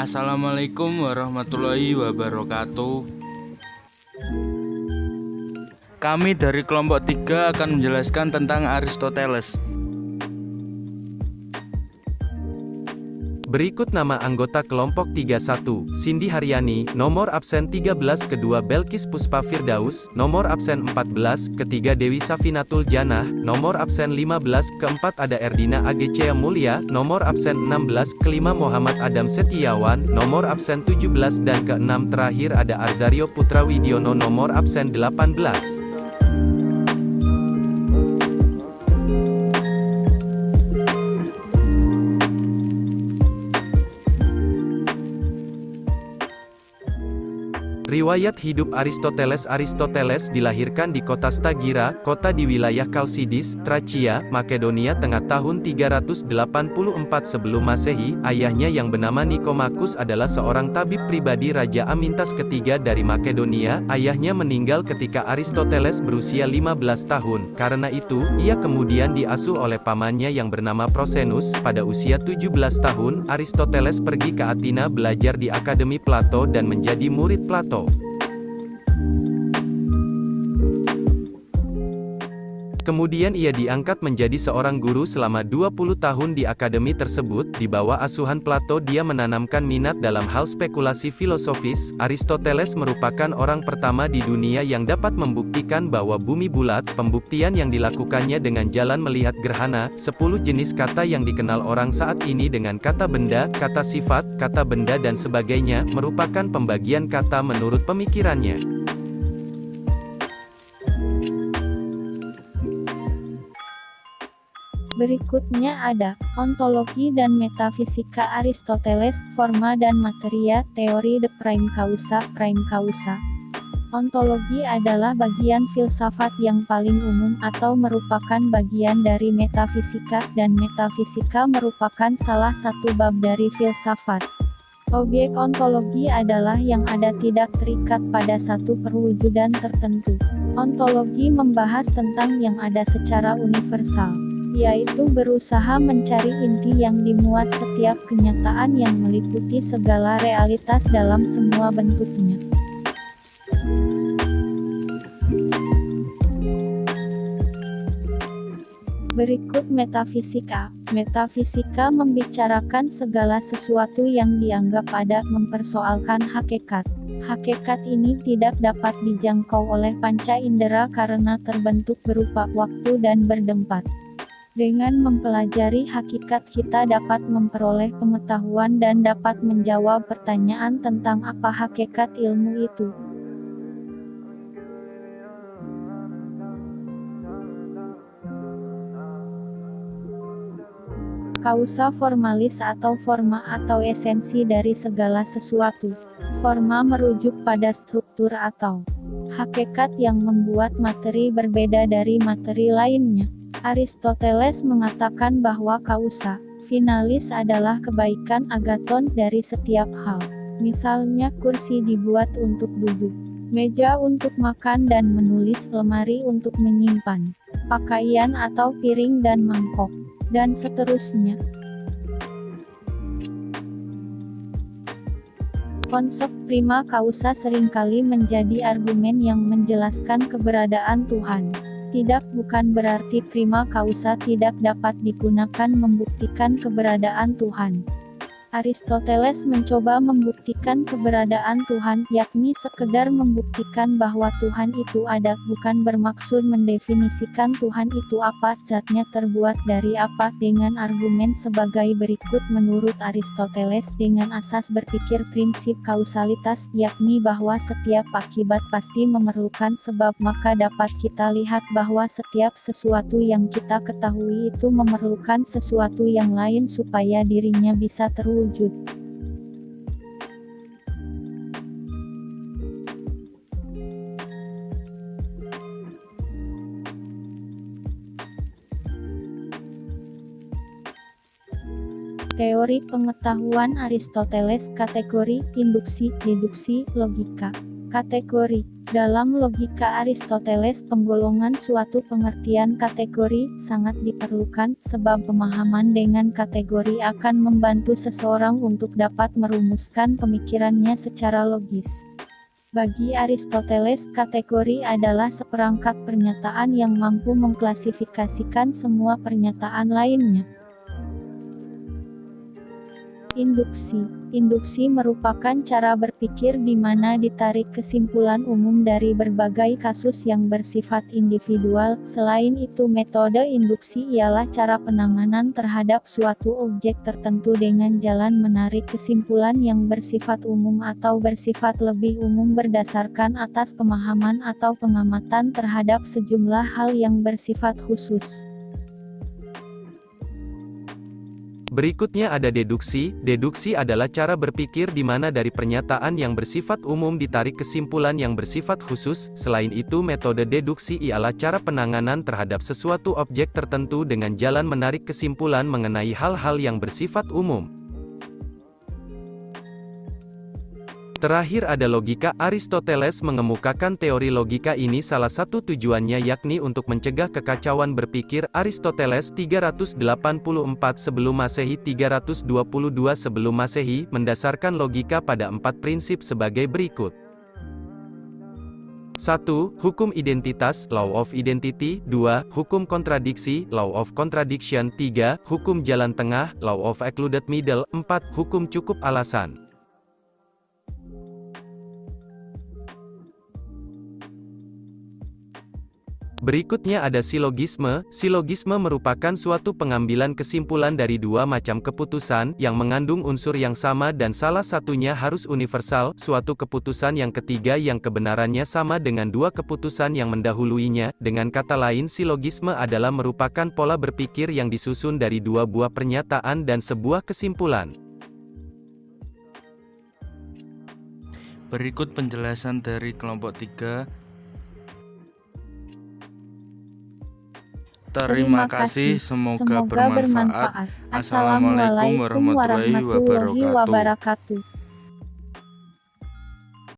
Assalamualaikum warahmatullahi wabarakatuh. Kami dari kelompok 3 akan menjelaskan tentang Aristoteles. Berikut nama anggota kelompok 31, Cindy Haryani, nomor absen 13, kedua Belkis Puspa Firdaus, nomor absen 14, ketiga Dewi Safinatul Janah, nomor absen 15, keempat ada Erdina AGC Mulya, nomor absen 16, kelima Muhammad Adam Setiawan, nomor absen 17 dan keenam terakhir ada Arzario Putra Widiono nomor absen 18. Riwayat hidup Aristoteles. Aristoteles dilahirkan di kota Stagira, kota di wilayah Kalsidis, Tracia, Makedonia Tengah tahun 384 sebelum Masehi. Ayahnya yang bernama Nikomakus adalah seorang tabib pribadi Raja Amintas ketiga dari Makedonia. Ayahnya meninggal ketika Aristoteles berusia 15 tahun. Karena itu, ia kemudian diasuh oleh pamannya yang bernama Prosenus. Pada usia 17 tahun, Aristoteles pergi ke Athena belajar di Akademi Plato dan menjadi murid Plato. Kemudian ia diangkat menjadi seorang guru selama 20 tahun di akademi tersebut. Di bawah asuhan Plato dia menanamkan minat dalam hal spekulasi filosofis. Aristoteles merupakan orang pertama di dunia yang dapat membuktikan bahwa bumi bulat. Pembuktian yang dilakukannya dengan jalan melihat gerhana. 10 jenis kata yang dikenal orang saat ini dengan kata benda, kata sifat, kata benda dan sebagainya, merupakan pembagian kata menurut pemikirannya. Berikutnya ada ontologi dan metafisika Aristoteles, forma dan materia, teori de prime causa. Ontologi adalah bagian filsafat yang paling umum atau merupakan bagian dari metafisika, dan metafisika merupakan salah satu bab dari filsafat. Objek ontologi adalah yang ada tidak terikat pada satu perwujudan tertentu. Ontologi membahas tentang yang ada secara universal, yaitu berusaha mencari inti yang dimuat setiap kenyataan yang meliputi segala realitas dalam semua bentuknya. Berikut metafisika. Metafisika membicarakan segala sesuatu yang dianggap ada, mempersoalkan hakikat. Hakikat ini tidak dapat dijangkau oleh panca indera karena terbentuk berupa waktu dan berdempat. Dengan mempelajari hakikat kita dapat memperoleh pengetahuan dan dapat menjawab pertanyaan tentang apa hakikat ilmu itu. Kausa formalis atau forma atau esensi dari segala sesuatu. Forma merujuk pada struktur atau hakikat yang membuat materi berbeda dari materi lainnya. Aristoteles mengatakan bahwa kausa finalis adalah kebaikan agaton dari setiap hal. Misalnya kursi dibuat untuk duduk, meja untuk makan dan menulis, lemari untuk menyimpan pakaian atau piring dan mangkok, dan seterusnya. Konsep prima causa seringkali menjadi argumen yang menjelaskan keberadaan Tuhan. Tidak bukan berarti prima causa tidak dapat digunakan membuktikan keberadaan Tuhan. Aristoteles mencoba membuktikan keberadaan Tuhan, yakni sekedar membuktikan bahwa Tuhan itu ada, bukan bermaksud mendefinisikan Tuhan itu apa, zatnya terbuat dari apa, dengan argumen sebagai berikut. Menurut Aristoteles, dengan asas berpikir prinsip kausalitas, yakni bahwa setiap akibat pasti memerlukan sebab, maka dapat kita lihat bahwa setiap sesuatu yang kita ketahui itu memerlukan sesuatu yang lain supaya dirinya bisa terwujud. Teori pengetahuan Aristoteles. Kategori induksi, deduksi, logika. Kategori. Dalam logika Aristoteles, penggolongan suatu pengertian kategori sangat diperlukan, sebab pemahaman dengan kategori akan membantu seseorang untuk dapat merumuskan pemikirannya secara logis. Bagi Aristoteles, kategori adalah seperangkat pernyataan yang mampu mengklasifikasikan semua pernyataan lainnya. Induksi. Induksi merupakan cara berpikir di mana ditarik kesimpulan umum dari berbagai kasus yang bersifat individual. Selain itu, metode induksi ialah cara penanganan terhadap suatu objek tertentu dengan jalan menarik kesimpulan yang bersifat umum atau bersifat lebih umum berdasarkan atas pemahaman atau pengamatan terhadap sejumlah hal yang bersifat khusus. Berikutnya ada deduksi. Deduksi adalah cara berpikir di mana dari pernyataan yang bersifat umum ditarik kesimpulan yang bersifat khusus. Selain itu, metode deduksi ialah cara penanganan terhadap sesuatu objek tertentu dengan jalan menarik kesimpulan mengenai hal-hal yang bersifat umum. Terakhir ada logika. Aristoteles mengemukakan teori logika ini salah satu tujuannya yakni untuk mencegah kekacauan berpikir. Aristoteles 384 sebelum Masehi 322 sebelum Masehi mendasarkan logika pada 4 prinsip sebagai berikut. 1. Hukum identitas, law of identity. 2. Hukum kontradiksi, law of contradiction. 3. Hukum jalan tengah, law of excluded middle. 4. Hukum cukup alasan. Berikutnya ada silogisme. Silogisme merupakan suatu pengambilan kesimpulan dari dua macam keputusan, yang mengandung unsur yang sama dan salah satunya harus universal, suatu keputusan yang ketiga yang kebenarannya sama dengan dua keputusan yang mendahuluinya. Dengan kata lain, silogisme adalah merupakan pola berpikir yang disusun dari dua buah pernyataan dan sebuah kesimpulan. Berikut penjelasan dari kelompok 3. Terima kasih, semoga bermanfaat. Assalamualaikum warahmatullahi wabarakatuh.